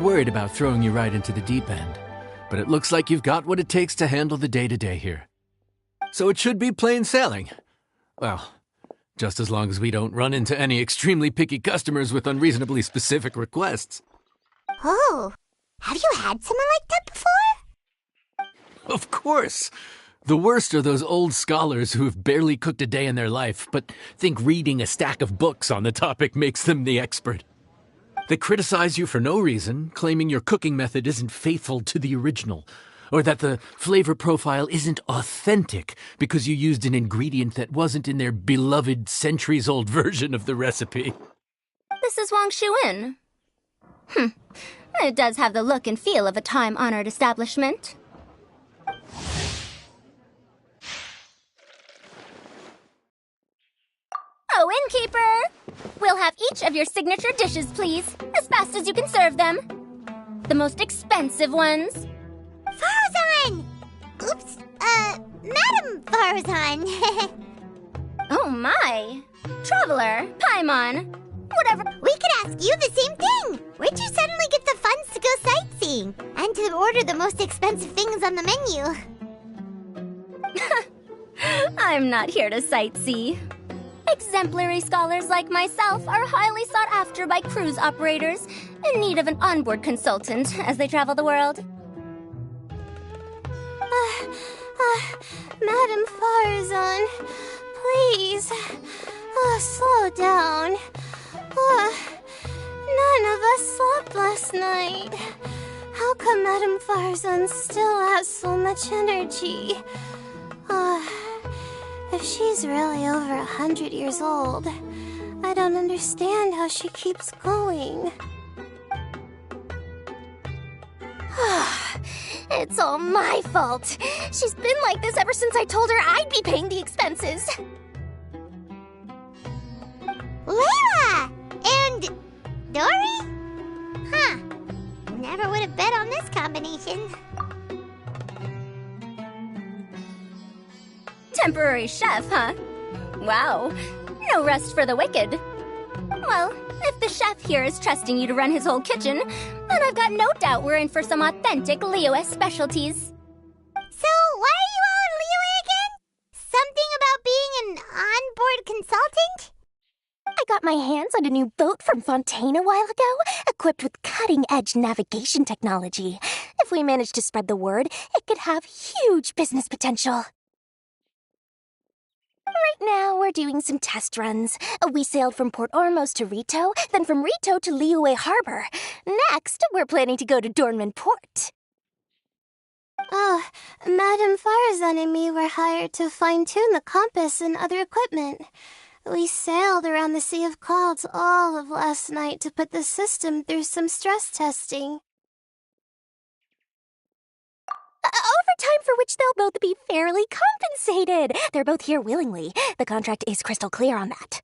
Worried about throwing you right into the deep end, but it looks like you've got what it takes to handle the day-to-day here. So it should be plain sailing. Well, just as long as we don't run into any extremely picky customers with unreasonably specific requests. Oh, have you had someone like that before? Of course! The worst are those old scholars who have barely cooked a day in their life, but think reading a stack of books on the topic makes them the expert. They criticize you for no reason, claiming your cooking method isn't faithful to the original, or that the flavor profile isn't authentic because you used an ingredient that wasn't in their beloved centuries-old version of the recipe. This is Wang Shuin. It does have the look and feel of a time-honored establishment. Oh, innkeeper! We'll have each of your signature dishes, please, as fast as you can serve them. The most expensive ones. Farazan! Oops, Madam Farazan. Oh my! Traveler, Paimon, whatever. We could ask you the same thing. Where'd you suddenly get the funds to go sightseeing? And to order the most expensive things on the menu? I'm not here to sightsee. Exemplary scholars like myself are highly sought after by cruise operators in need of an onboard consultant as they travel the world. Madam Farazan, please, slow down. None of us slept last night. How come Madam Farazan still has so much energy? If she's really over 100 years old, I don't understand how she keeps going. It's all my fault. She's been like this ever since I told her I'd be paying the expenses. Layla! And Dory? Huh. Never would have bet on this combination. Temporary chef, huh? Wow. No rest for the wicked. Well, if the chef here is trusting you to run his whole kitchen, then I've got no doubt we're in for some authentic Liyue specialties. So, why are you all in Liyue again? Something about being an onboard consultant? I got my hands on a new boat from Fontaine a while ago, equipped with cutting-edge navigation technology. If we manage to spread the word, it could have huge business potential. Right now, we're doing some test runs. We sailed from Port Ormos to Rito, then from Rito to Liyue Harbor. Next, we're planning to go to Dornman Port. Oh, Madam Farazan and me were hired to fine-tune the compass and other equipment. We sailed around the Sea of Clouds all of last night to put the system through some stress testing. Overtime for which they'll both be fairly compensated. They're both here willingly. The contract is crystal clear on that.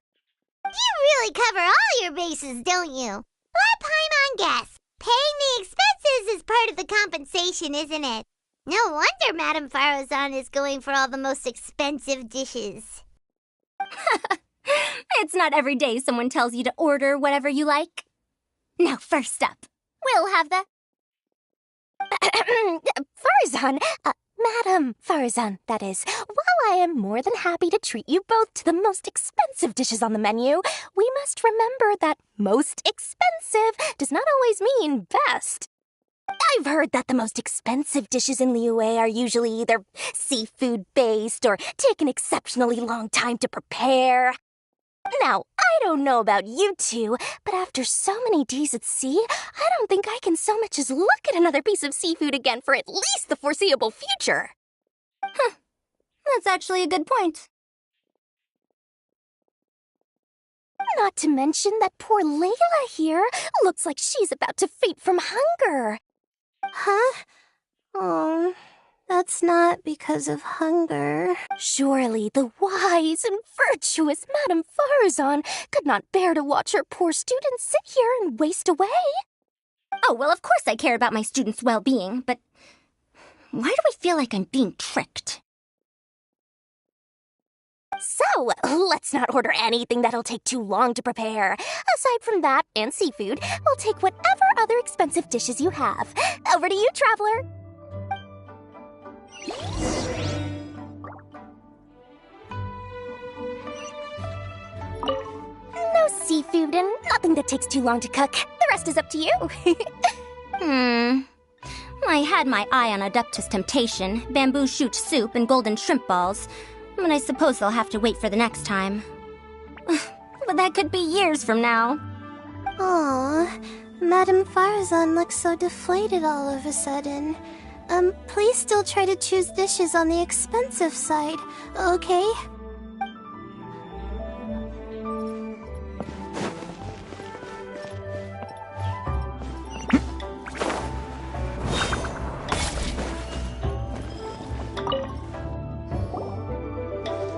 You really cover all your bases, don't you? Let Paimon guess. Paying the expenses is part of the compensation, isn't it? No wonder Madam Farazan is going for all the most expensive dishes. It's not every day someone tells you to order whatever you like. Now, first up, we'll have the... Farazan, Madam Farazan, that is. While I am more than happy to treat you both to the most expensive dishes on the menu, we must remember that most expensive does not always mean best. I've heard that the most expensive dishes in Liyue are usually either seafood-based or take an exceptionally long time to prepare. Now, I don't know about you two, but after so many days at sea, I don't think I can so much as look at another piece of seafood again for at least the foreseeable future. That's actually a good point. Not to mention that poor Layla here looks like she's about to faint from hunger. Huh? Oh, that's not because of hunger. Surely the wise and virtuous Madame Farazan could not bear to watch her poor students sit here and waste away. Oh, well, of course I care about my students' well-being, but why do I feel like I'm being tricked? So, let's not order anything that'll take too long to prepare. Aside from that and seafood, we'll take whatever other expensive dishes you have. Over to you, traveler. No seafood and nothing that takes too long to cook. The rest is up to you. I had my eye on Adeptus Temptation, bamboo shoot soup, and golden shrimp balls. But I suppose they'll have to wait for the next time. But that could be years from now. Aw, Madame Farazan looks so deflated all of a sudden. Please still try to choose dishes on the expensive side, okay?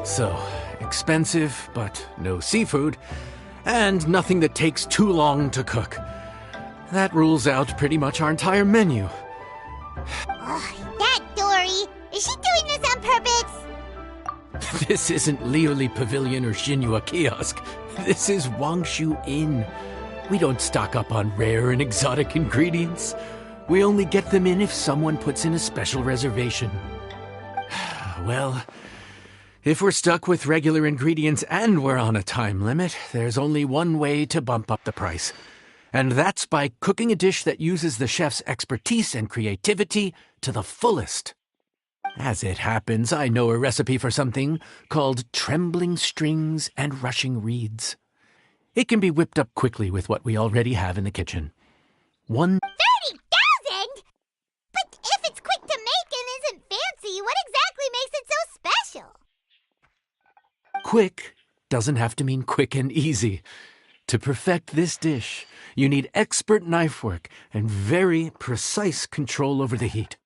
So, expensive, but no seafood, and nothing that takes too long to cook. That rules out pretty much our entire menu. That Dory! Is she doing this on purpose? This isn't Lioli Pavilion or Xinhua Kiosk. This is Wangshu Inn. We don't stock up on rare and exotic ingredients. We only get them in if someone puts in a special reservation. Well, if we're stuck with regular ingredients and we're on a time limit, there's only one way to bump up the price. And that's by cooking a dish that uses the chef's expertise and creativity to the fullest. As it happens, I know a recipe for something called trembling strings and rushing reeds. It can be whipped up quickly with what we already have in the kitchen. 30,000? But if it's quick to make and isn't fancy, what exactly makes it so special? Quick doesn't have to mean quick and easy. To perfect this dish, you need expert knife work and very precise control over the heat.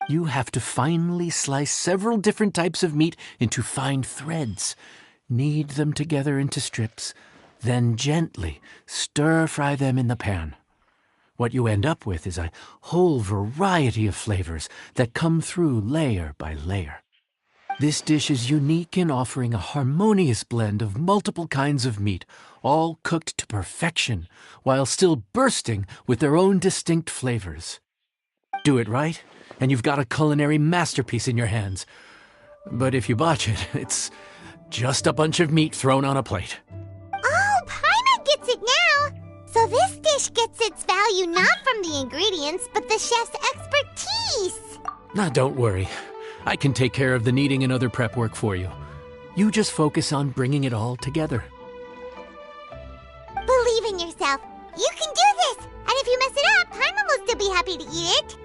You have to finely slice several different types of meat into fine threads, knead them together into strips, then gently stir-fry them in the pan. What you end up with is a whole variety of flavors that come through layer by layer. This dish is unique in offering a harmonious blend of multiple kinds of meat, all cooked to perfection, while still bursting with their own distinct flavors. Do it right, and you've got a culinary masterpiece in your hands. But if you botch it, it's just a bunch of meat thrown on a plate. Oh, Paimon gets it now! So this dish gets its value not from the ingredients, but the chef's expertise! Now, don't worry. I can take care of the kneading and other prep work for you. You just focus on bringing it all together. Believe in yourself. You can do this! And if you mess it up, Paimon will still be happy to eat it.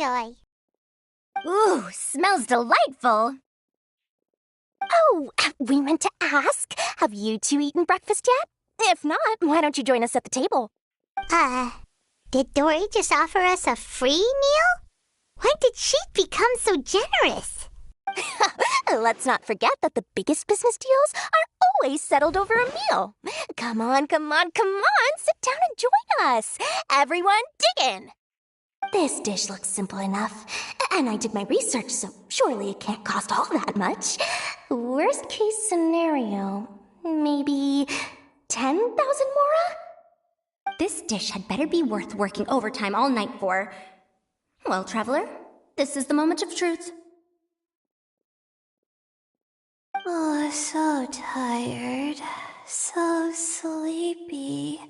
enjoy. Ooh, smells delightful. Oh, we meant to ask, have you two eaten breakfast yet? If not, why don't you join us at the table? Did Dory just offer us a free meal? When did she become so generous? Let's not forget that the biggest business deals are always settled over a meal. Come on, sit down and join us. Everyone, dig in. This dish looks simple enough, and I did my research, so surely it can't cost all that much. Worst case scenario, maybe 10,000 mora? This dish had better be worth working overtime all night for. Well, traveler, this is the moment of truth. Oh, so tired. So sleepy.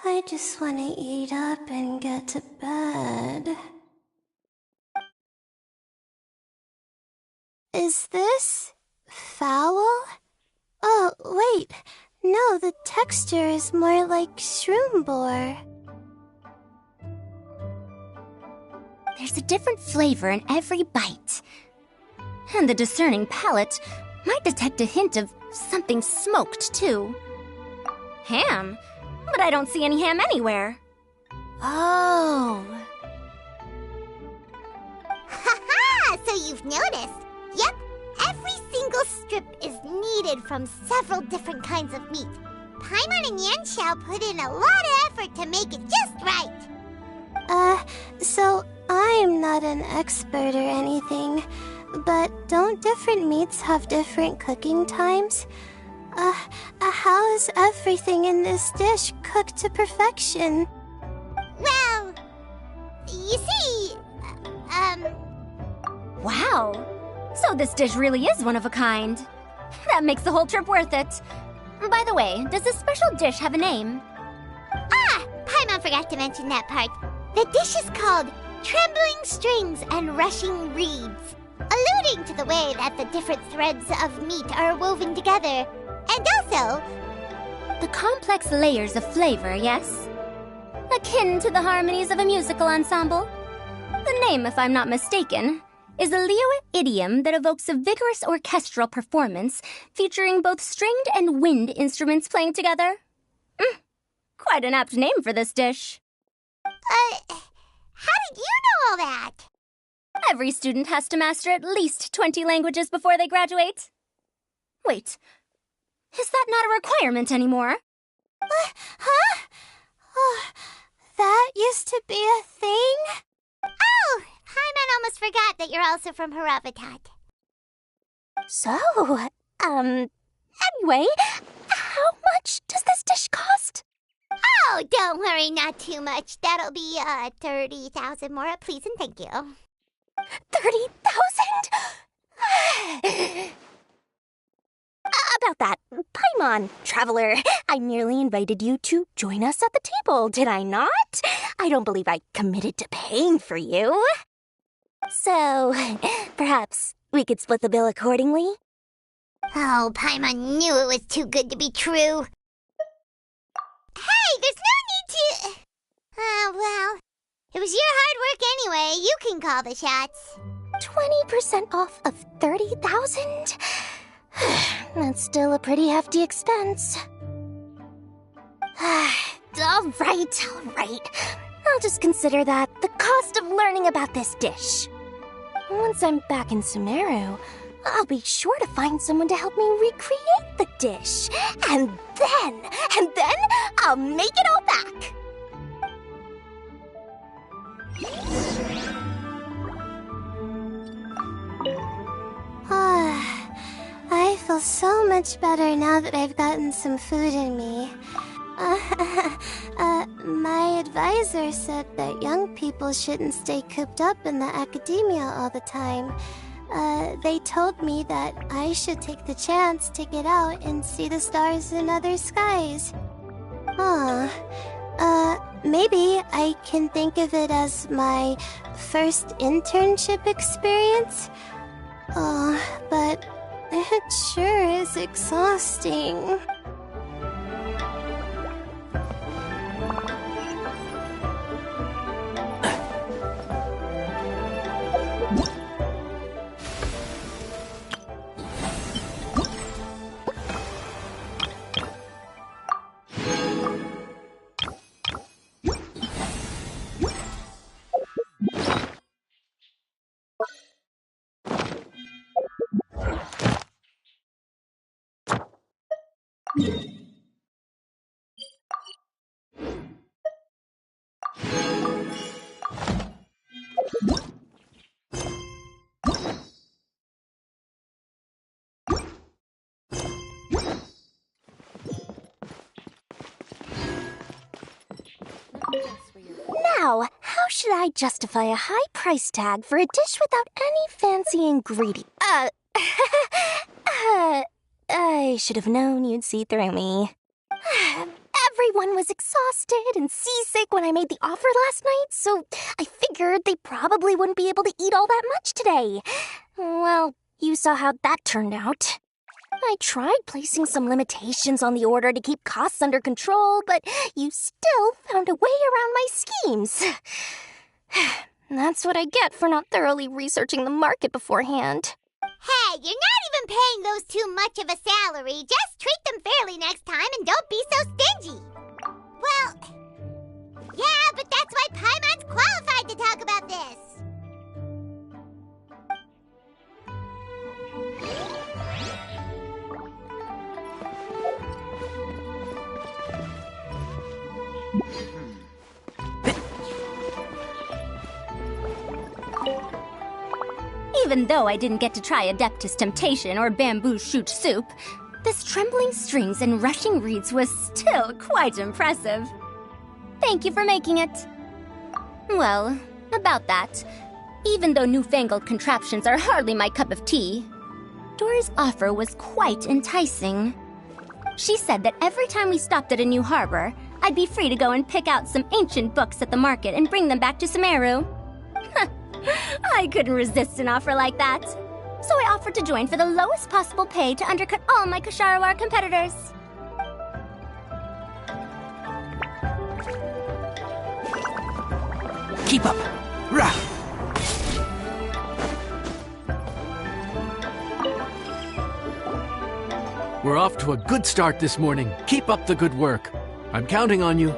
I just want to eat up and get to bed. Is this foul? Oh, wait. No, the texture is more like shroom boar. There's a different flavor in every bite. And the discerning palate might detect a hint of something smoked, too. Ham? But I don't see any ham anywhere. Oh. Haha! So you've noticed. Yep, every single strip is kneaded from several different kinds of meat. Paimon and Yanxiao put in a lot of effort to make it just right. So I'm not an expert or anything, but don't different meats have different cooking times? How is everything in this dish cooked to perfection? Well, you see, Wow! So this dish really is one of a kind. That makes the whole trip worth it. By the way, does this special dish have a name? Paimon forgot to mention that part. The dish is called Trembling Strings and Rushing Reeds, alluding to the way that the different threads of meat are woven together. And also, The complex layers of flavor, yes? Akin to the harmonies of a musical ensemble? The name, if I'm not mistaken, is a Liyue idiom that evokes a vigorous orchestral performance featuring both stringed and wind instruments playing together. Quite an apt name for this dish. how did you know all that? Every student has to master at least 20 languages before they graduate. Wait, is that not a requirement anymore? Huh? Oh, that used to be a thing? Oh, Paimon almost forgot that you're also from Haravatat. So, anyway, how much does this dish cost? Oh, don't worry, not too much. That'll be, 30,000 mora, please and thank you. 30,000? About that, Paimon, traveler, I nearly invited you to join us at the table, did I not? I don't believe I committed to paying for you. So, perhaps we could split the bill accordingly? Oh, Paimon knew it was too good to be true. Hey, there's no need to... well, it was your hard work anyway. You can call the shots. 20% off of 30,000? That's still a pretty hefty expense. All right. I'll just consider that the cost of learning about this dish. Once I'm back in Sumeru, I'll be sure to find someone to help me recreate the dish. And then I'll make it all back. I feel so much better now that I've gotten some food in me. My advisor said that young people shouldn't stay cooped up in the academia all the time. They told me that I should take the chance to get out and see the stars in other skies. Maybe I can think of it as my first internship experience. But it sure is exhausting. Now, how should I justify a high price tag for a dish without any fancy ingredient? I should have known you'd see through me. Everyone was exhausted and seasick when I made the offer last night, so I figured they probably wouldn't be able to eat all that much today. Well, you saw how that turned out. I tried placing some limitations on the order to keep costs under control, but you still found a way around my schemes. That's what I get for not thoroughly researching the market beforehand. Hey, you're not even paying those too much of a salary. Just treat them fairly next time and don't be so stingy. Well, yeah, but that's why Paimon's qualified to talk about this. Even though I didn't get to try Adeptus Temptation or Bamboo Shoot Soup, this trembling strings and rushing reeds was still quite impressive. Thank you for making it. Well, about that, even though newfangled contraptions are hardly my cup of tea, Dory's offer was quite enticing. She said that every time we stopped at a new harbor, I'd be free to go and pick out some ancient books at the market and bring them back to Sumeru. I couldn't resist an offer like that. So I offered to join for the lowest possible pay to undercut all my Ksharawar competitors. Keep up! Rah! We're off to a good start this morning. Keep up the good work. I'm counting on you.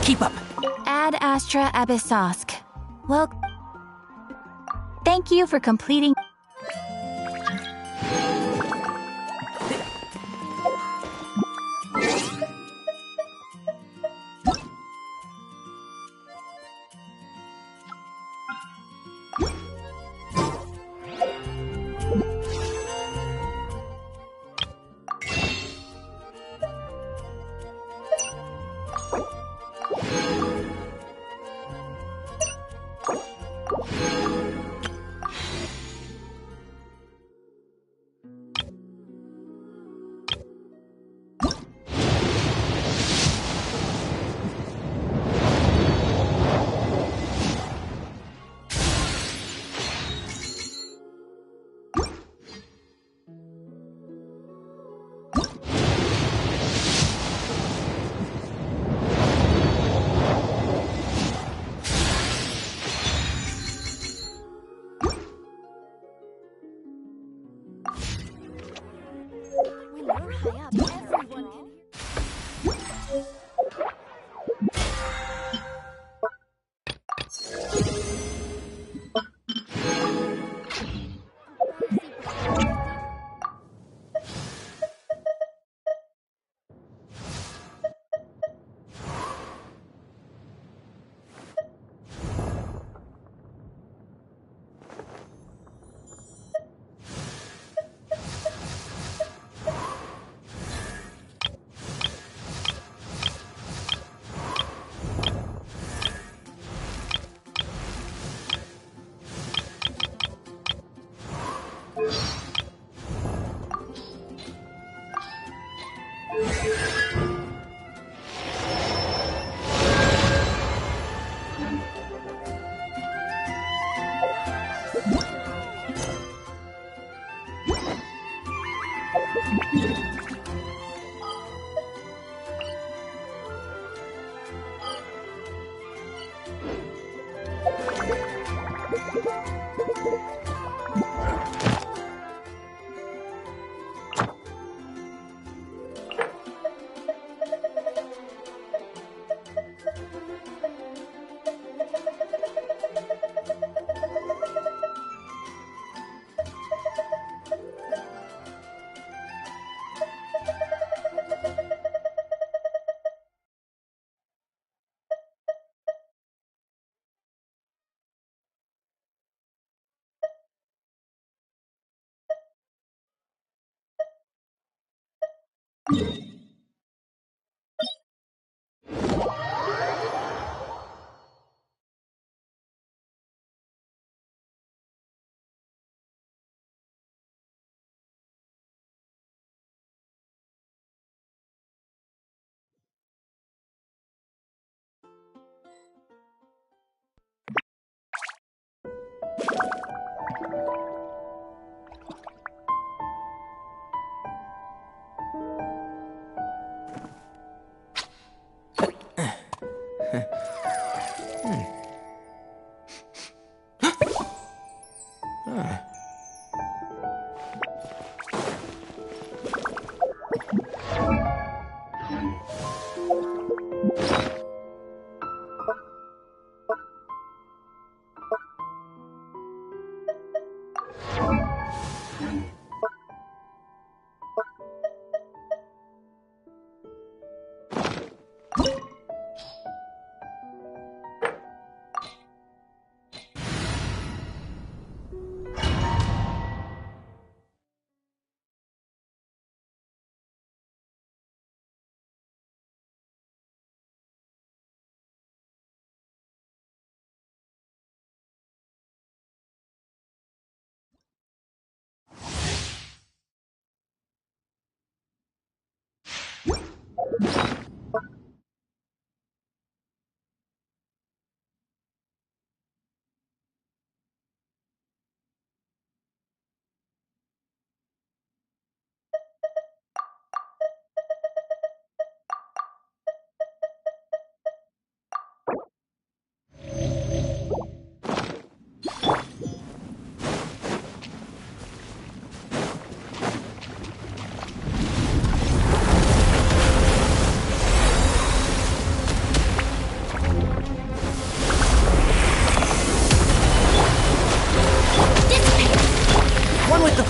Keep up. Ad Astra Abyssosk. Well, thank you for completing.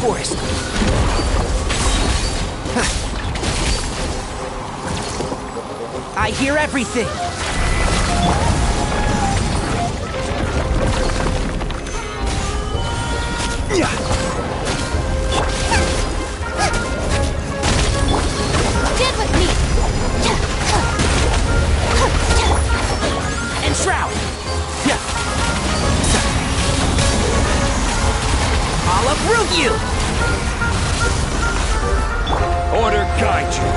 forest. I hear everything. Get with me. And shroud. I'll uproot you. Order guide you.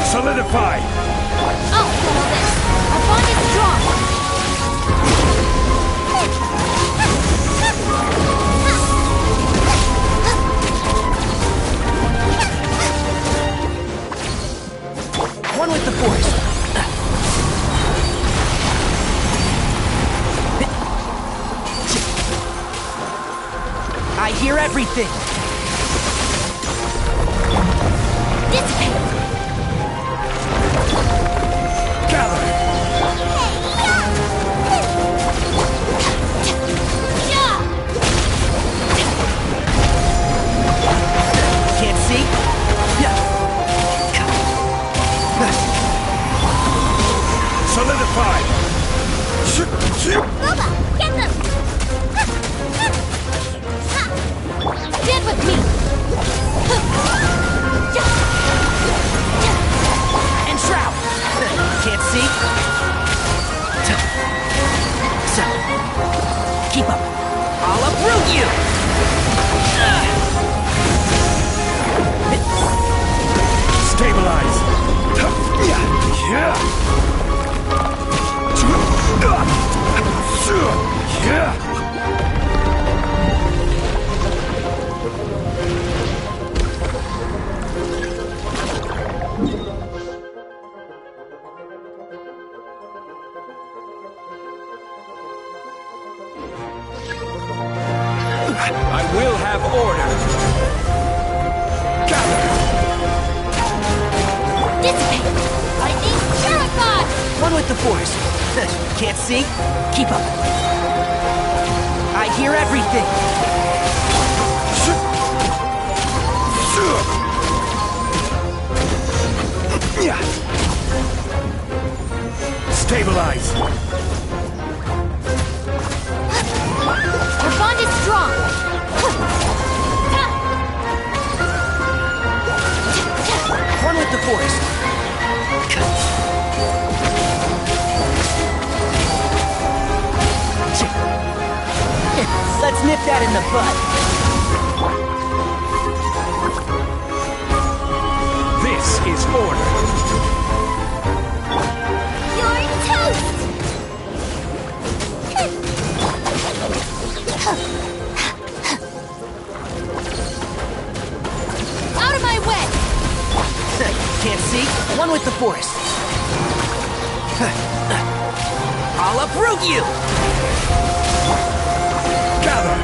Solidify. I'll handle this. Our bond is strong. One with the force. I hear everything. Dissipate. Gather. Can't see? Solidify. Boba, get them! Stand with me. And shroud. Can't see? So, keep up. I'll uproot you. Stabilize. with the force. Can't see? Keep up. I hear everything. Stabilize. Our bond is strong. One with the force. Let's nip that in the bud. This is order. You're toast! Out of my way! Can't see? One with the force. I'll uproot you! Gather.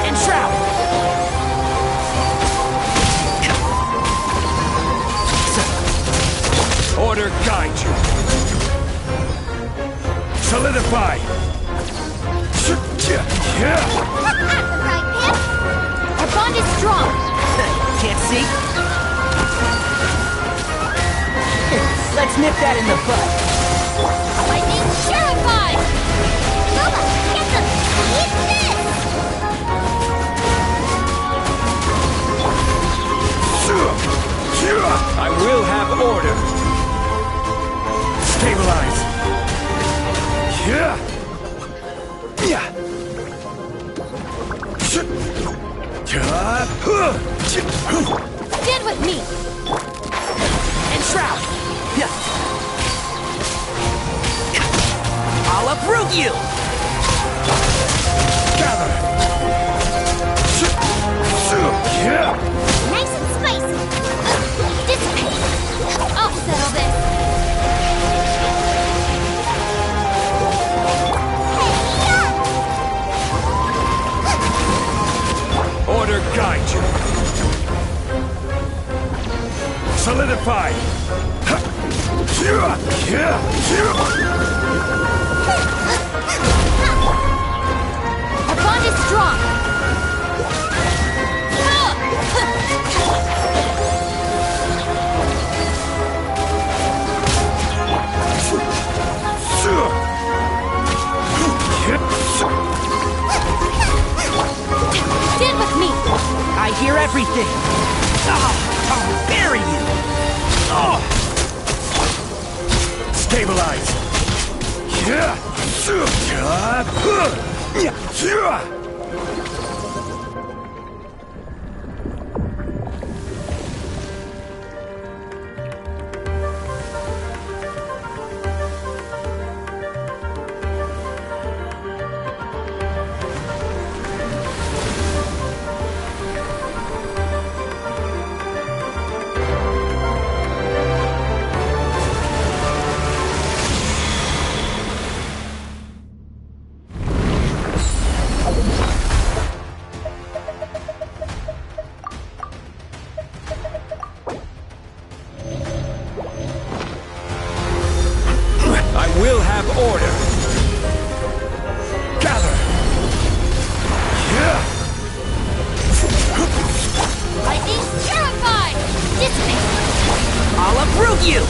And shroud! Order guide you. Solidify. Our bond is strong. Can't see? Let's nip that in the bud. Lightning terrified! Nova, get them! Eat this! I will have order. Stabilize. Stand with me! And shroud! I'll uproot you! Gather. Nice and spicy! Dissipate! I'll settle this! Order guide you. Solidify. Our bond is strong! Stand with me! I hear everything! I'll bury you! Stabilize. I will have order. Gather. Lightning terrified! Dissipate! I'll uproot you!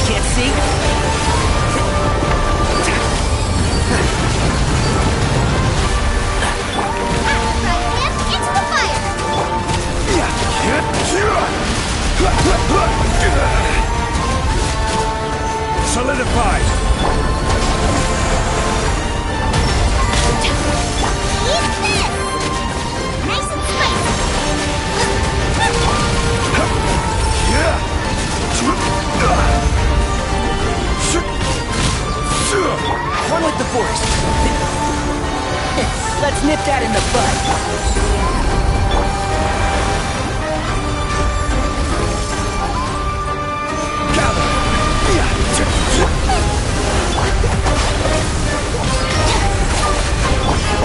Can't see? Into the fire! Solidify. Eat this! Nice and spicy! One with the force. Let's nip that in the bud.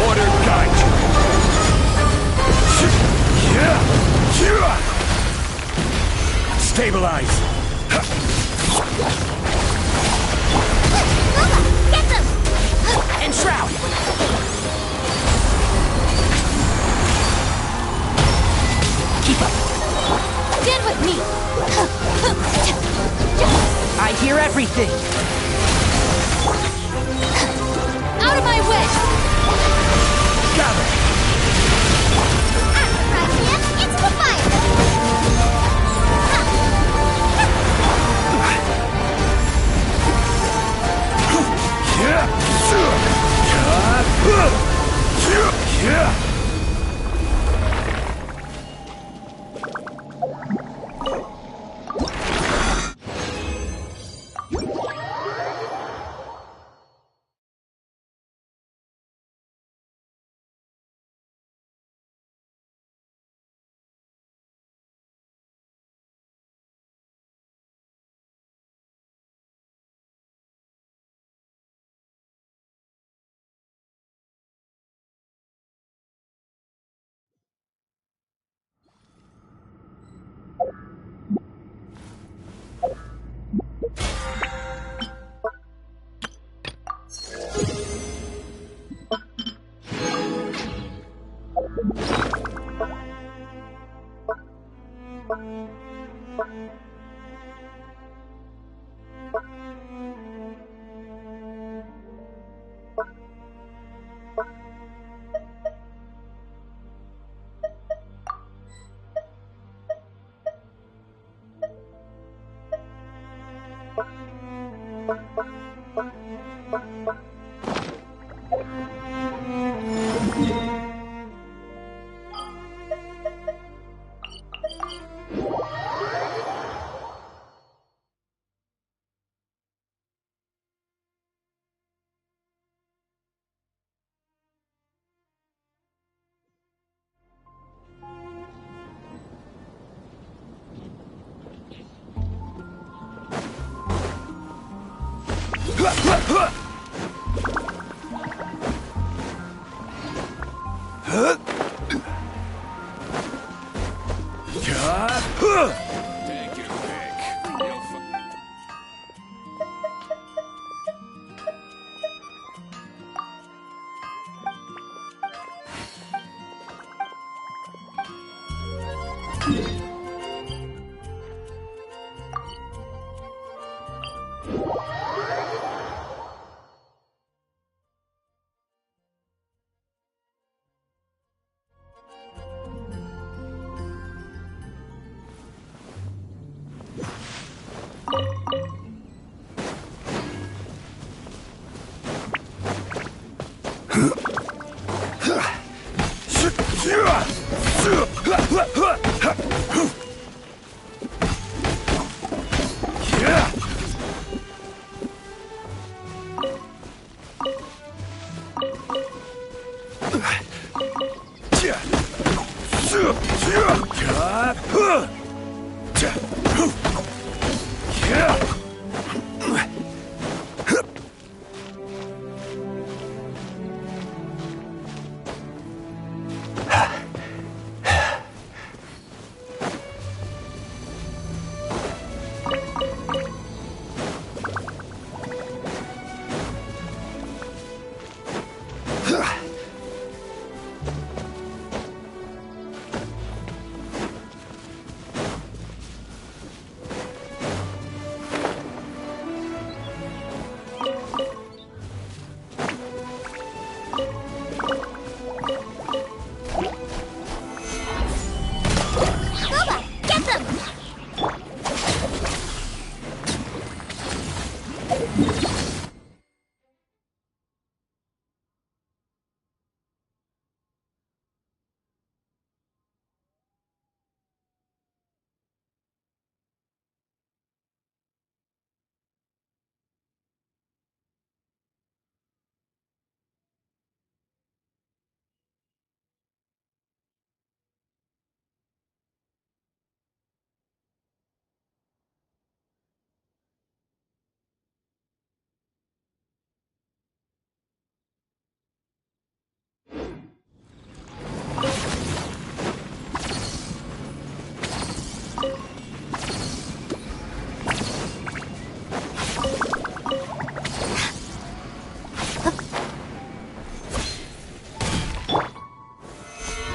Order anything! Out of my way! Gather! Right here, into the fire! Take your pick.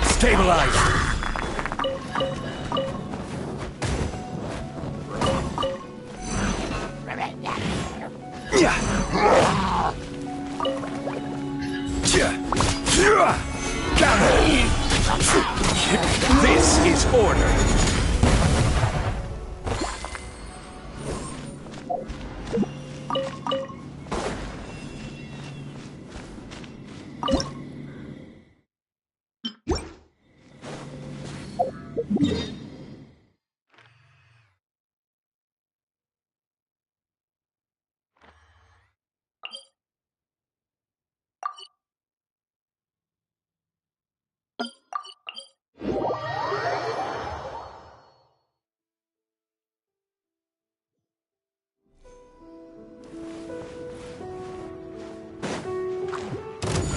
You'll stabilize! Gather! This is order!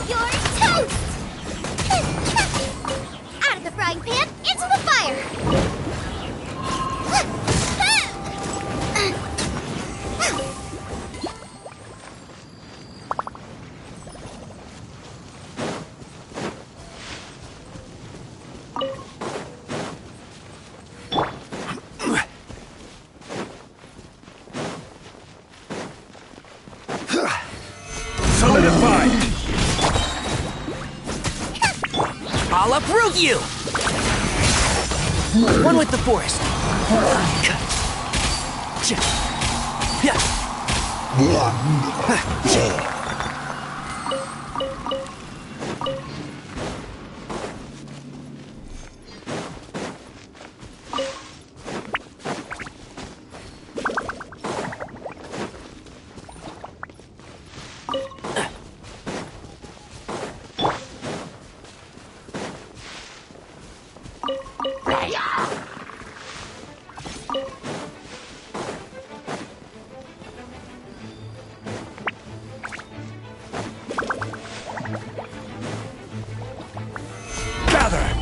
You're toast! Out of the frying pan, into the fire! Solidify! I'll uproot you! One with the forest. Gather!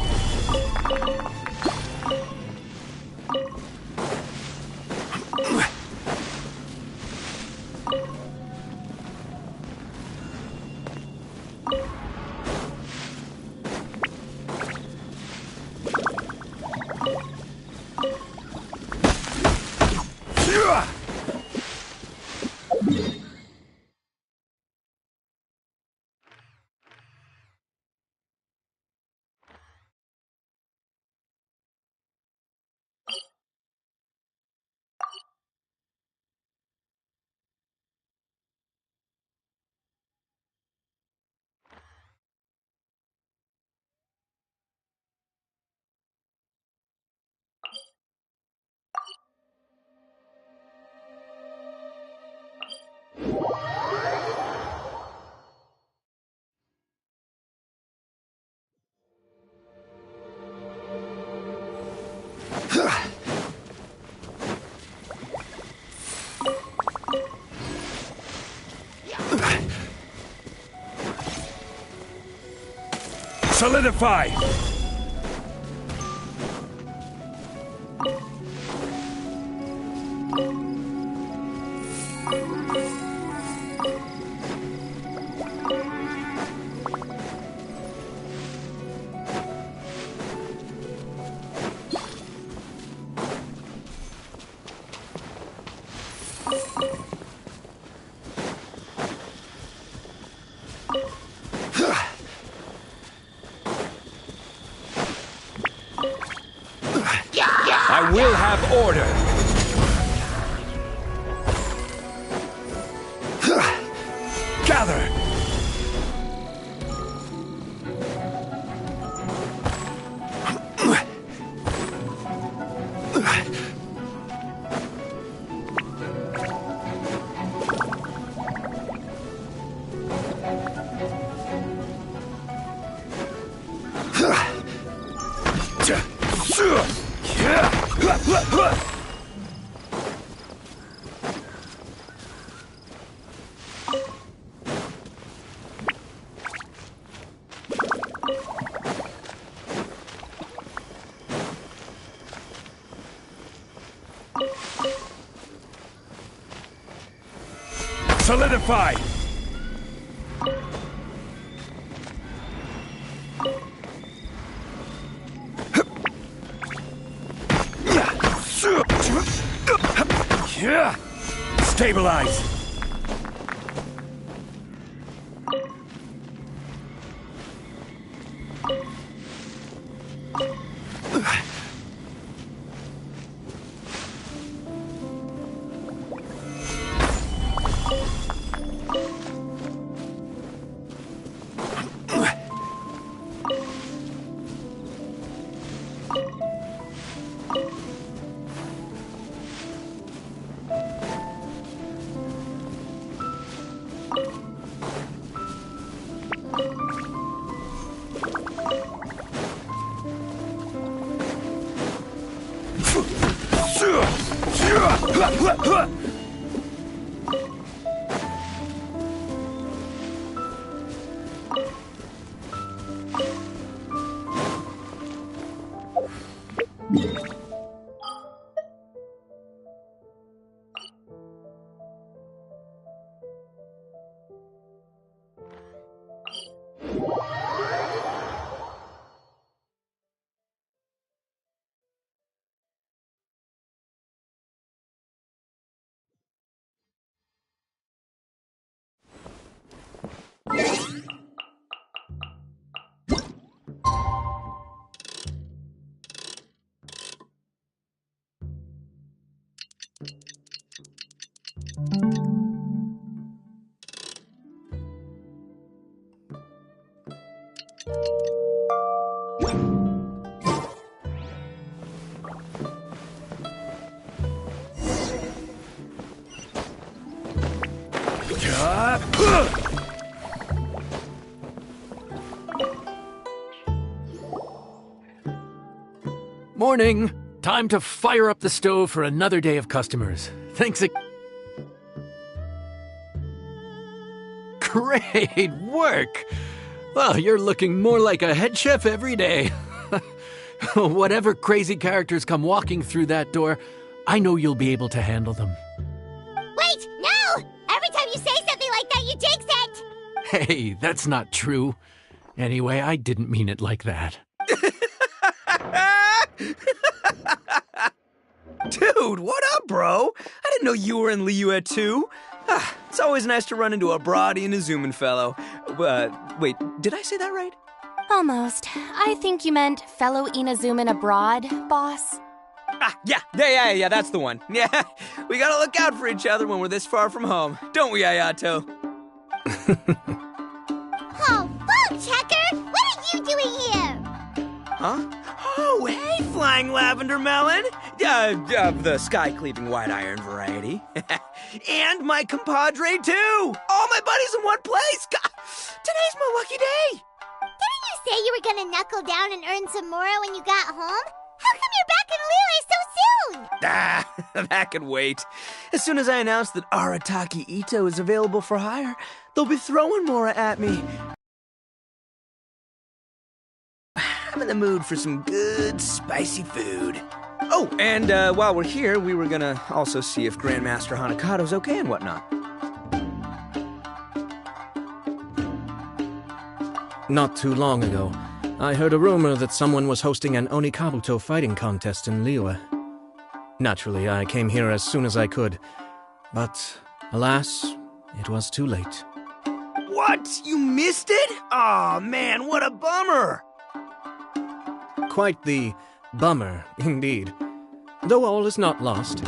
Solidify! I will have order! Gather! Solidify! Stabilize! Morning! Time to fire up the stove for another day of customers. Thanks Great work! Well, you're looking more like a head chef every day. Whatever crazy characters come walking through that door, I know you'll be able to handle them. Wait, no! Every time you say something like that, you jinx it! Hey, that's not true. Anyway, I didn't mean it like that. Dude, what up, bro? I didn't know you were in Liyue too. It's always nice to run into a Brody and a Zoomin fellow. Wait, did I say that right? Almost. I think you meant fellow Inazuman abroad, boss. Yeah, that's the one. Yeah, we gotta look out for each other when we're this far from home. Don't we, Ayato? Oh, Bull Checker! What are you doing here? Huh? Oh, hey, Flying Lavender Melon! The sky-cleaving white iron variety. And my compadre, too! All my buddies in one place! God, today's my lucky day! Didn't you say you were gonna knuckle down and earn some more when you got home? How come you're back in Liyue so soon? That could wait. As soon as I announce that Arataki Ito is available for hire, they'll be throwing Mora at me. I'm in the mood for some good, spicy food. Oh, and while we're here, we were gonna also see if Grandmaster Hanakado's okay and whatnot. Not too long ago, I heard a rumor that someone was hosting an Onikabuto fighting contest in Liyue. Naturally, I came here as soon as I could, but alas, it was too late. What? You missed it? Aw, man, what a bummer! Quite the bummer, indeed. Though all is not lost.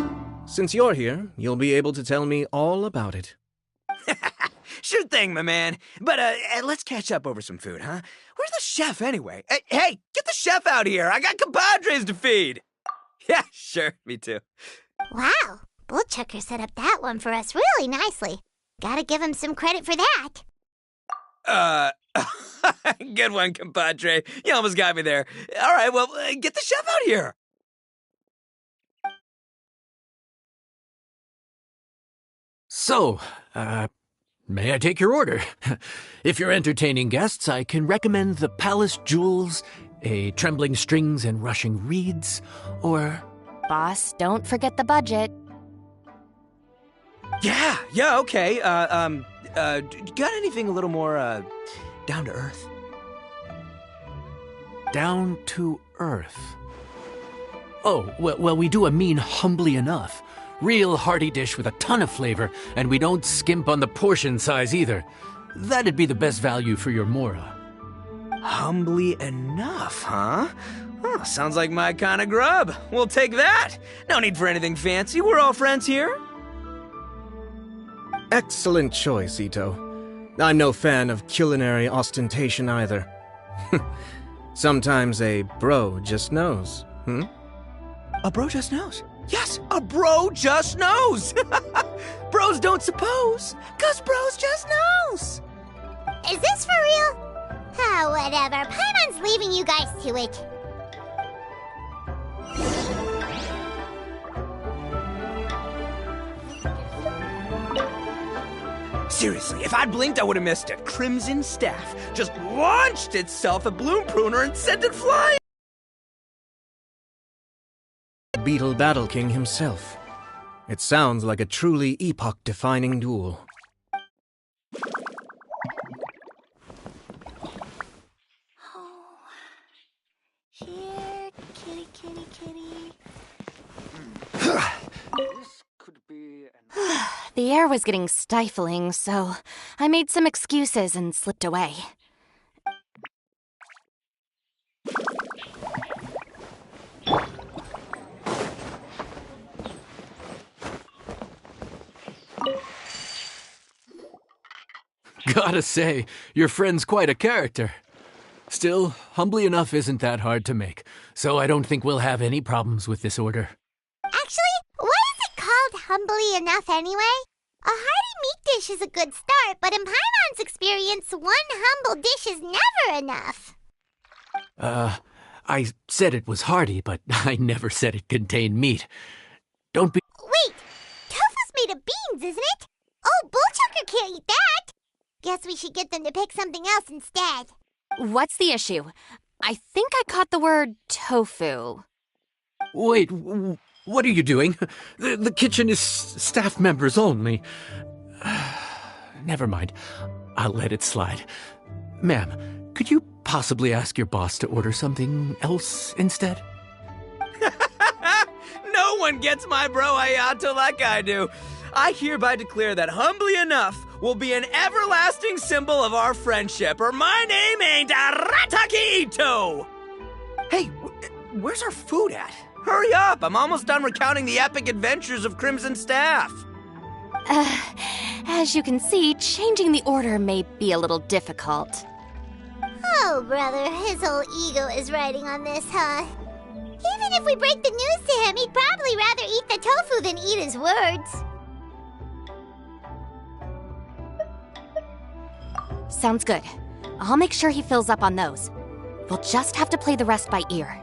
Since you're here, you'll be able to tell me all about it. Sure thing, my man. But let's catch up over some food, huh? Where's the chef, anyway? Hey, get the chef out here! I got compadres to feed! Yeah, sure, me too. Wow, Bull Checker set up that one for us really nicely. Gotta give him some credit for that. Good one, compadre. You almost got me there. All right, well, get the chef out here. So, may I take your order? If you're entertaining guests, I can recommend the Palace Jewels, a Trembling Strings and Rushing Reeds, or... Boss, don't forget the budget. Yeah, okay. Got anything a little more, down to earth? Down to earth. Oh, well, we do a mean humbly enough. Real hearty dish with a ton of flavor, and we don't skimp on the portion size either. That'd be the best value for your Mora. Humbly enough, huh? Oh, sounds like my kind of grub. We'll take that. No need for anything fancy. We're all friends here. Excellent choice, Ito. I'm no fan of culinary ostentation either. Sometimes a bro just knows, A bro just knows. Yes, a bro just knows. Bros don't suppose, 'cause bros just knows. Is this for real? Ah, whatever. Paimon's leaving you guys to it. Seriously, if I'd blinked, I would have missed it. Crimson Staff just launched itself at Bloom Pruner and sent it flying! Beetle Battle King himself. It sounds like a truly epoch-defining duel. Oh, here, kitty, kitty, kitty. This could be an... The air was getting stifling, so I made some excuses and slipped away. Gotta say, your friend's quite a character. Still, humbly enough isn't that hard to make, so I don't think we'll have any problems with this order. Actually, why is it called humbly enough anyway? A hearty meat dish is a good start, but in Paimon's experience, one humble dish is never enough. I said it was hearty, but I never said it contained meat. Don't be— Wait, tofu's made of beans, isn't it? Oh, Bullchucker can't eat that! Guess we should get them to pick something else instead. What's the issue? I think I caught the word tofu. Wait, what are you doing? The kitchen is staff members only. Never mind. I'll let it slide. Ma'am, could you possibly ask your boss to order something else instead? No one gets my bro Hayato like I do. I hereby declare that humbly enough will be an everlasting symbol of our friendship, or my name ain't Arataki Ito! Hey, where's our food at? Hurry up, I'm almost done recounting the epic adventures of Crimson Staff. As you can see, changing the order may be a little difficult. Oh, brother, his whole ego is riding on this, huh? Even if we break the news to him, he'd probably rather eat the tofu than eat his words. Sounds good. I'll make sure he fills up on those. We'll just have to play the rest by ear.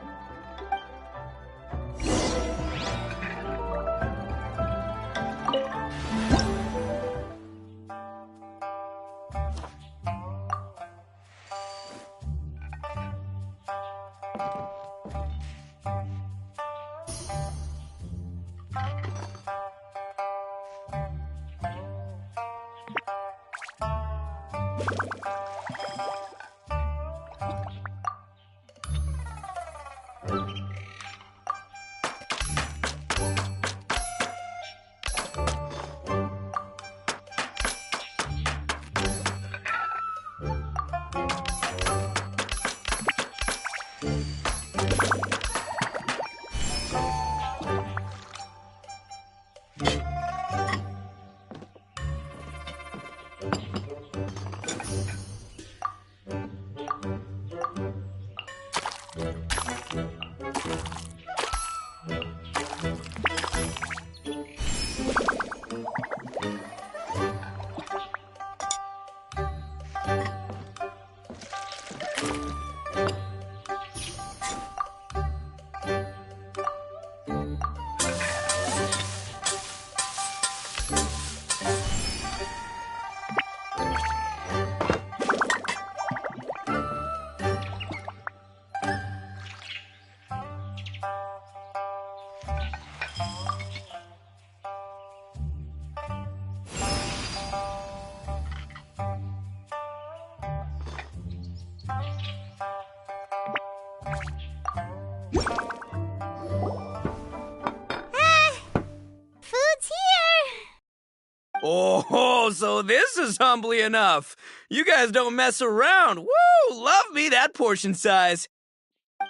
Oh, so this is humbly enough. You guys don't mess around. Woo! Love me that portion size.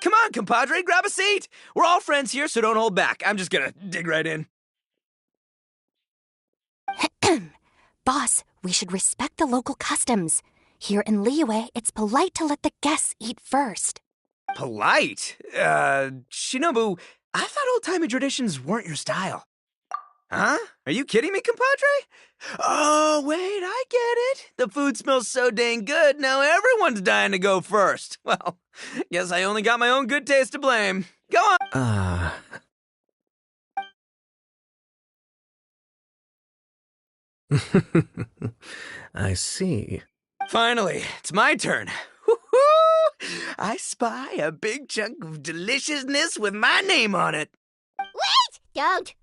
Come on, compadre, grab a seat. We're all friends here, so don't hold back. I'm just gonna dig right in. Boss, we should respect the local customs. Here in Liyue, it's polite to let the guests eat first. Polite? Shinobu, I thought old-timey traditions weren't your style. Huh? Are you kidding me, compadre? Oh, wait, I get it. The food smells so dang good, now everyone's dying to go first. Well, guess I only got my own good taste to blame. Go on. I see. Finally, it's my turn. Woo-hoo! I spy a big chunk of deliciousness with my name on it. Wait! Don't!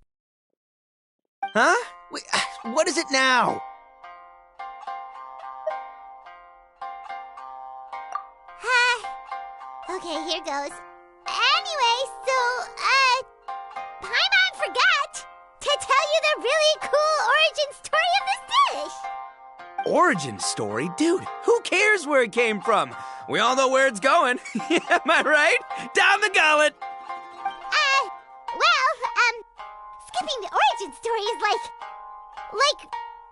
Huh? Wait, what is it now? Okay, here goes. Anyway, so, Paimon forgot to tell you the really cool origin story of this dish. Origin story? Dude, who cares where it came from? We all know where it's going. Am I right? Down the gullet! Skipping the origin story is like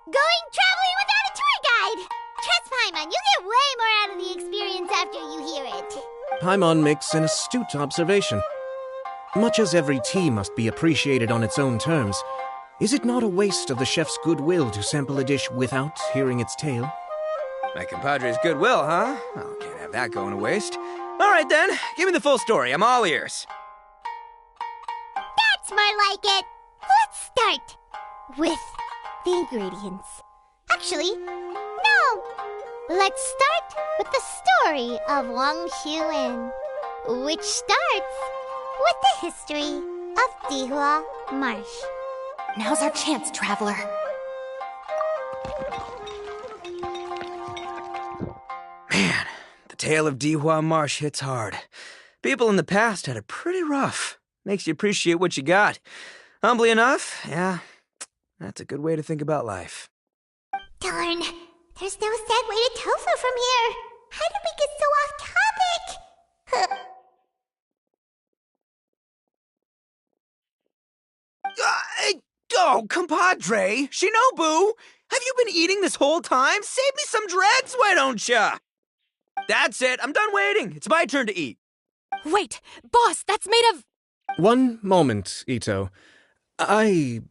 going traveling without a tour guide. Trust Paimon, you get way more out of the experience after you hear it. Paimon makes an astute observation. Much as every tea must be appreciated on its own terms, is it not a waste of the chef's goodwill to sample a dish without hearing its tale? My compadre's goodwill, huh? Oh, can't have that going to waste. All right then, give me the full story. I'm all ears. That's more like it. Let's start with the ingredients. Actually, no. Let's start with the story of Wang Xuan, which starts with the history of Dihua Marsh. Now's our chance, traveler. Man, the tale of Dihua Marsh hits hard. People in the past had it pretty rough. Makes you appreciate what you got. Humbly enough, yeah, that's a good way to think about life. Darn, there's no segue to tofu from here. How did we get so off topic? Oh, compadre, Shinobu, have you been eating this whole time? Save me some dreads, why don't ya? That's it, I'm done waiting. It's my turn to eat. Wait, boss, that's made of... One moment, Ito. I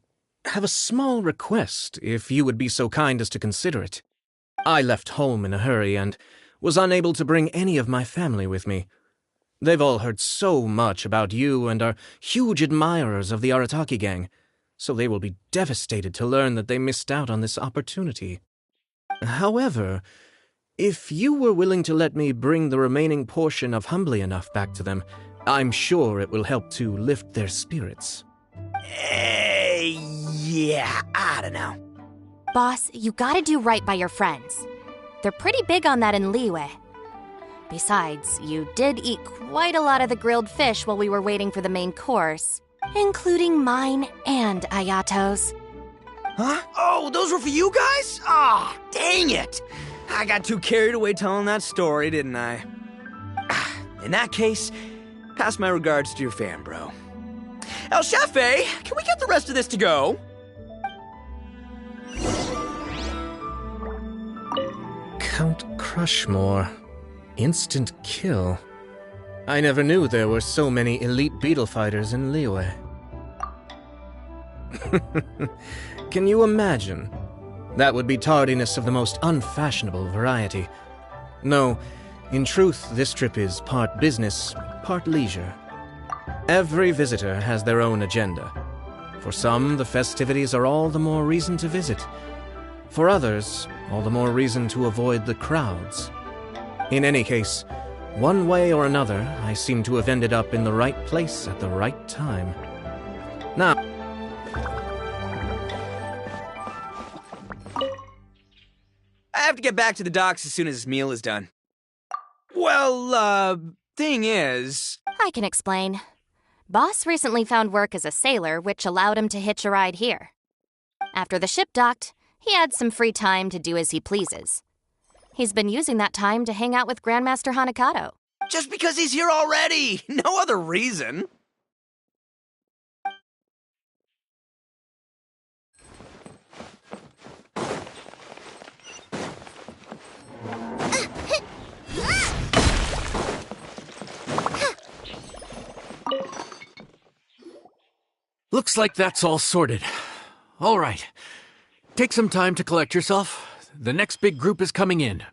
have a small request, if you would be so kind as to consider it. I left home in a hurry and was unable to bring any of my family with me. They've all heard so much about you and are huge admirers of the Arataki gang, so they will be devastated to learn that they missed out on this opportunity. However, if you were willing to let me bring the remaining portion of Humbly Enough back to them, I'm sure it will help to lift their spirits. Yeah, I don't know. Boss, you gotta do right by your friends. They're pretty big on that in Liyue. Besides, you did eat quite a lot of the grilled fish while we were waiting for the main course, including mine and Ayato's. Huh? Oh, those were for you guys? Ah, dang it! I got too carried away telling that story, didn't I? In that case, pass my regards to your fan, bro. El Chefe, can we get the rest of this to go? Count Crushmore. Instant kill. I never knew there were so many elite beetle fighters in Liyue. Can you imagine? That would be tardiness of the most unfashionable variety. No, in truth, this trip is part business, part leisure. Every visitor has their own agenda. For some, the festivities are all the more reason to visit. For others, all the more reason to avoid the crowds. In any case, one way or another, I seem to have ended up in the right place at the right time. Now, I have to get back to the docks as soon as this meal is done. Well, thing is... I can explain. Boss recently found work as a sailor, which allowed him to hitch a ride here. After the ship docked, he had some free time to do as he pleases. He's been using that time to hang out with Grandmaster Hanakato. Just because he's here already! No other reason! Looks like that's all sorted. All right. Take some time to collect yourself. The next big group is coming in.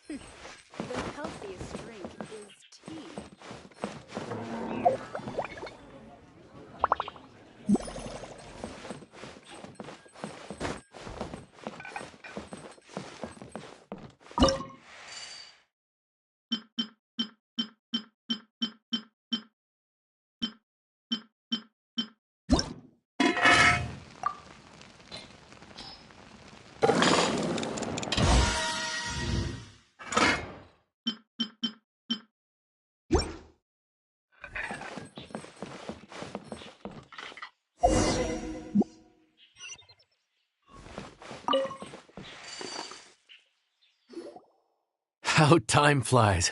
The healthiest drink is tea. How time flies.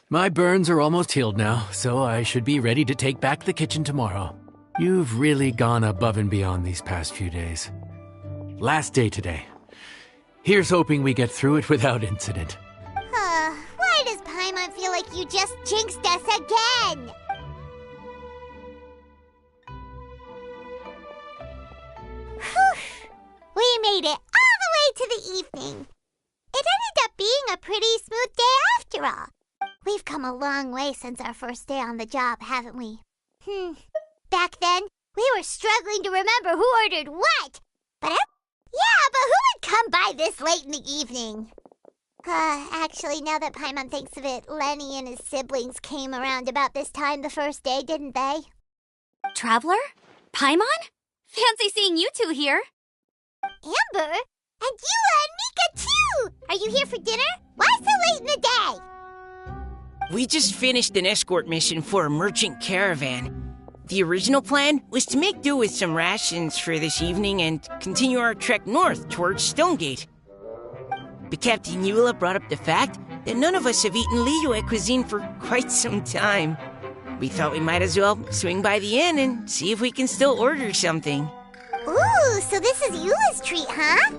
My burns are almost healed now, so I should be ready to take back the kitchen tomorrow. You've really gone above and beyond these past few days. Last day today. Here's hoping we get through it without incident. Why does Paimon feel like you just jinxed us again? Whew. We made it all the way to the evening. It ended up being a pretty smooth day after all. We've come a long way since our first day on the job, haven't we? Back then, we were struggling to remember who ordered what. But who would come by this late in the evening? Actually, now that Paimon thinks of it, Lenny and his siblings came around about this time the first day, didn't they? Traveler? Paimon? Fancy seeing you two here. Amber? And Eula and Mika, too! Are you here for dinner? Why so late in the day? We just finished an escort mission for a merchant caravan. The original plan was to make do with some rations for this evening and continue our trek north towards Stonegate. But Captain Eula brought up the fact that none of us have eaten Liyue cuisine for quite some time. We thought we might as well swing by the inn and see if we can still order something. Ooh, so this is Eula's treat, huh?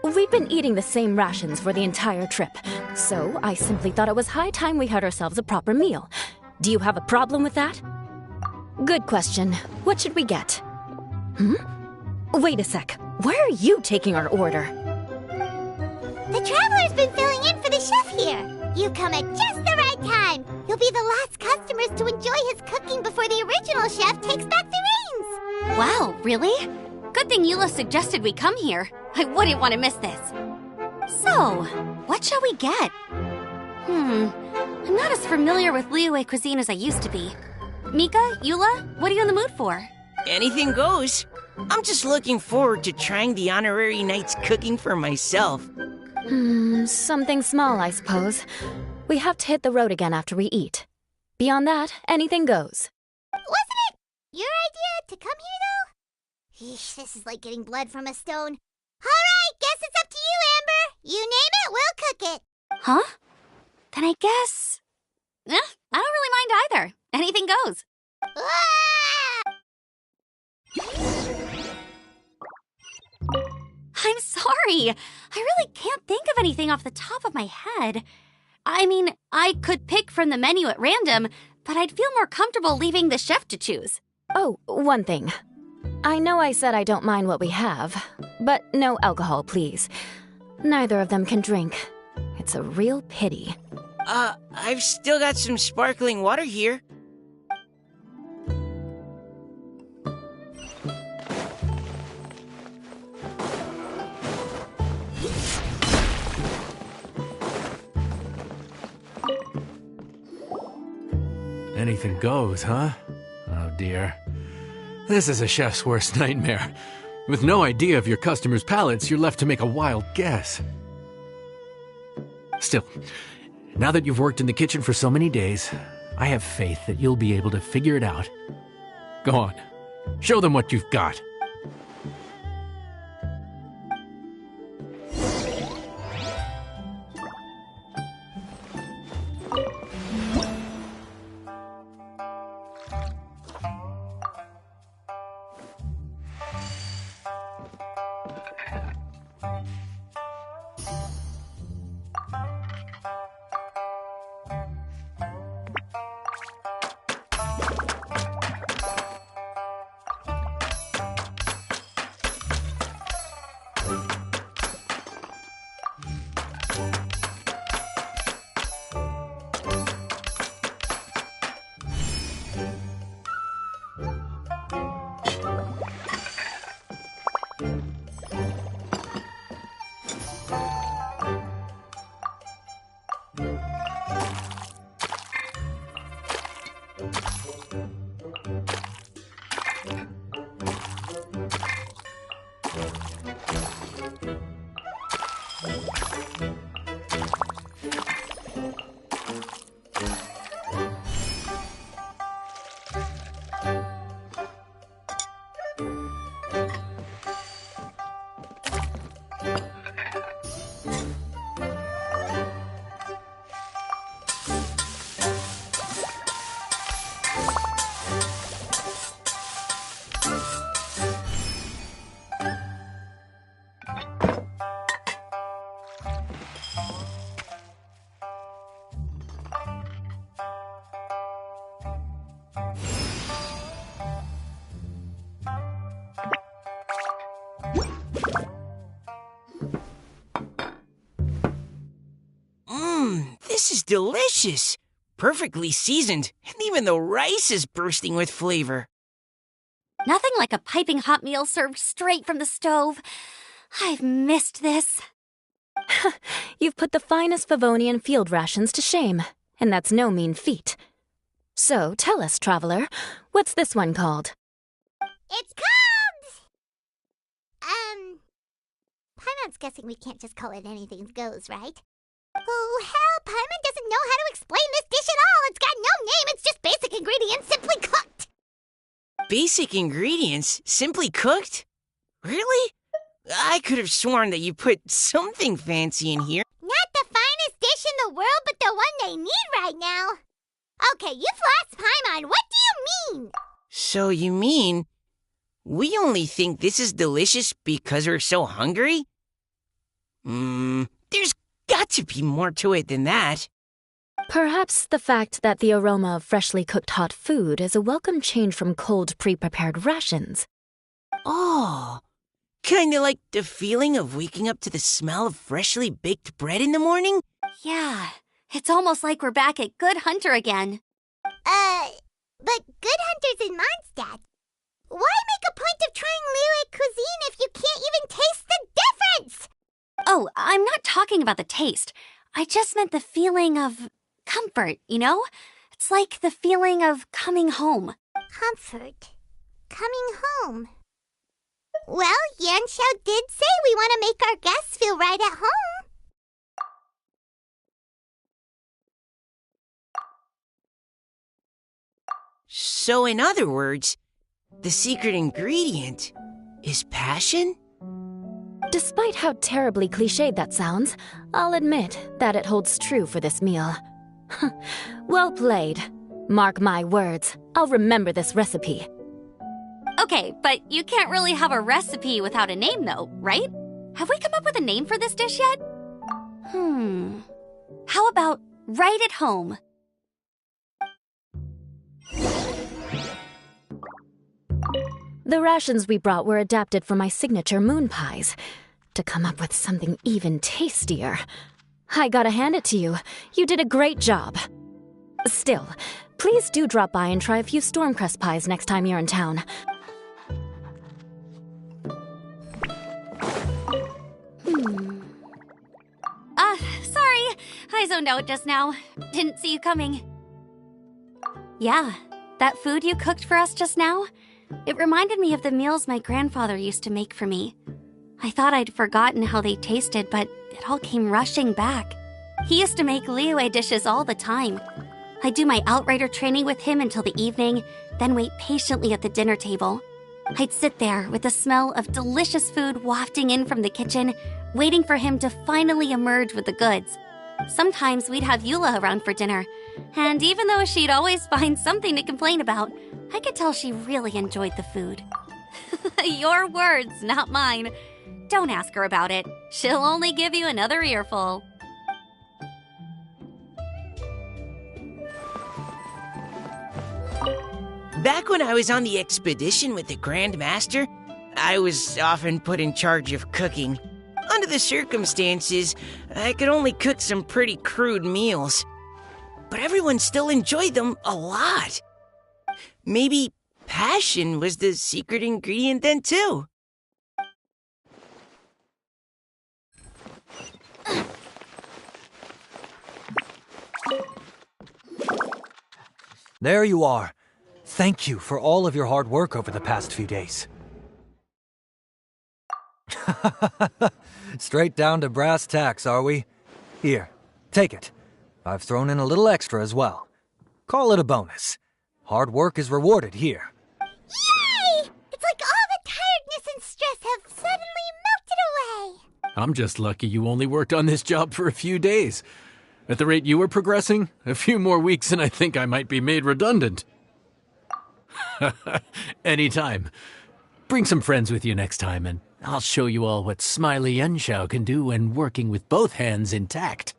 We've been eating the same rations for the entire trip, so I simply thought it was high time we had ourselves a proper meal. Do you have a problem with that? Good question. What should we get? Wait a sec. Where are you taking our order? The Traveler's been filling in for the chef here. You come at just the right time. You'll be the last customers to enjoy his cooking before the original chef takes back the reins. Wow, really? Good thing Eula suggested we come here. I wouldn't want to miss this. So, what shall we get? I'm not as familiar with Liyue cuisine as I used to be. Mika, Eula, what are you in the mood for? Anything goes. I'm just looking forward to trying the honorary knight's cooking for myself. Something small, I suppose. We have to hit the road again after we eat. Beyond that, anything goes. Wasn't it your idea to come here, though? Eesh, this is like getting blood from a stone. All right, guess it's up to you, Amber. You name it, we'll cook it. Huh? Then I guess... I don't really mind either. Anything goes. I'm sorry. I really can't think of anything off the top of my head. I mean, I could pick from the menu at random, but I'd feel more comfortable leaving the chef to choose. Oh, one thing. I know I said I don't mind what we have, but no alcohol, please. Neither of them can drink. It's a real pity. I've still got some sparkling water here. Anything goes, huh? Oh dear. This is a chef's worst nightmare. With no idea of your customers' palates, you're left to make a wild guess. Still, now that you've worked in the kitchen for so many days, I have faith that you'll be able to figure it out. Go on, show them what you've got. This is delicious. Perfectly seasoned, and even the rice is bursting with flavor. Nothing like a piping hot meal served straight from the stove. I've missed this. You've put the finest Favonian field rations to shame, and that's no mean feat. So tell us, traveler, what's this one called? It's called... Paimon's guessing we can't just call it anything goes, right? Oh, hell, Paimon doesn't know how to explain this dish at all. It's got no name, it's just basic ingredients simply cooked. Basic ingredients? Simply cooked? Really? I could have sworn that you put something fancy in here. Not the finest dish in the world, but the one they need right now. Okay, you've lost Paimon. What do you mean? So you mean we only think this is delicious because we're so hungry? There's got to be more to it than that. Perhaps the fact that the aroma of freshly cooked hot food is a welcome change from cold, pre-prepared rations. Oh, kinda like the feeling of waking up to the smell of freshly baked bread in the morning? Yeah, it's almost like we're back at Good Hunter again. But Good Hunter's in Mondstadt. Why make a point of trying Liyue cuisine if you can't even taste the difference? Oh, I'm not talking about the taste. I just meant the feeling of comfort, you know? It's like the feeling of coming home. Comfort. Coming home. Well, Yanxiao did say we want to make our guests feel right at home. So in other words, the secret ingredient is passion? Despite how terribly cliched that sounds, I'll admit that it holds true for this meal. Well played. Mark my words, I'll remember this recipe. Okay, but you can't really have a recipe without a name though, right? Have we come up with a name for this dish yet? How about Right at Home? The rations we brought were adapted for my signature moon pies, to come up with something even tastier. I gotta hand it to you. You did a great job. Still, please do drop by and try a few Stormcrest pies next time you're in town. Sorry. I zoned out just now. Didn't see you coming. Yeah, that food you cooked for us just now? It reminded me of the meals my grandfather used to make for me. I thought I'd forgotten how they tasted, but it all came rushing back. He used to make Liyue dishes all the time. I'd do my outrider training with him until the evening, then wait patiently at the dinner table. I'd sit there with the smell of delicious food wafting in from the kitchen, waiting for him to finally emerge with the goods. Sometimes we'd have Eula around for dinner, and even though she'd always find something to complain about, I could tell she really enjoyed the food. Your words, not mine. Don't ask her about it. She'll only give you another earful. Back when I was on the expedition with the Grand Master, I was often put in charge of cooking. Under the circumstances, I could only cook some pretty crude meals. But everyone still enjoyed them a lot. Maybe passion was the secret ingredient then, too. There you are. Thank you for all of your hard work over the past few days. Straight down to brass tacks, are we? Here, take it. I've thrown in a little extra as well. Call it a bonus. Hard work is rewarded here. Yay! It's like all the tiredness and stress have suddenly melted away. I'm just lucky you only worked on this job for a few days. At the rate you were progressing, a few more weeks and I think I might be made redundant. Anytime. Bring some friends with you next time, and I'll show you all what Smiley Yenshao can do when working with both hands intact.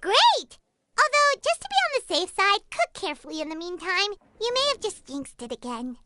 Great! Although, just to be on the safe side, cook carefully in the meantime. You may have just jinxed it again.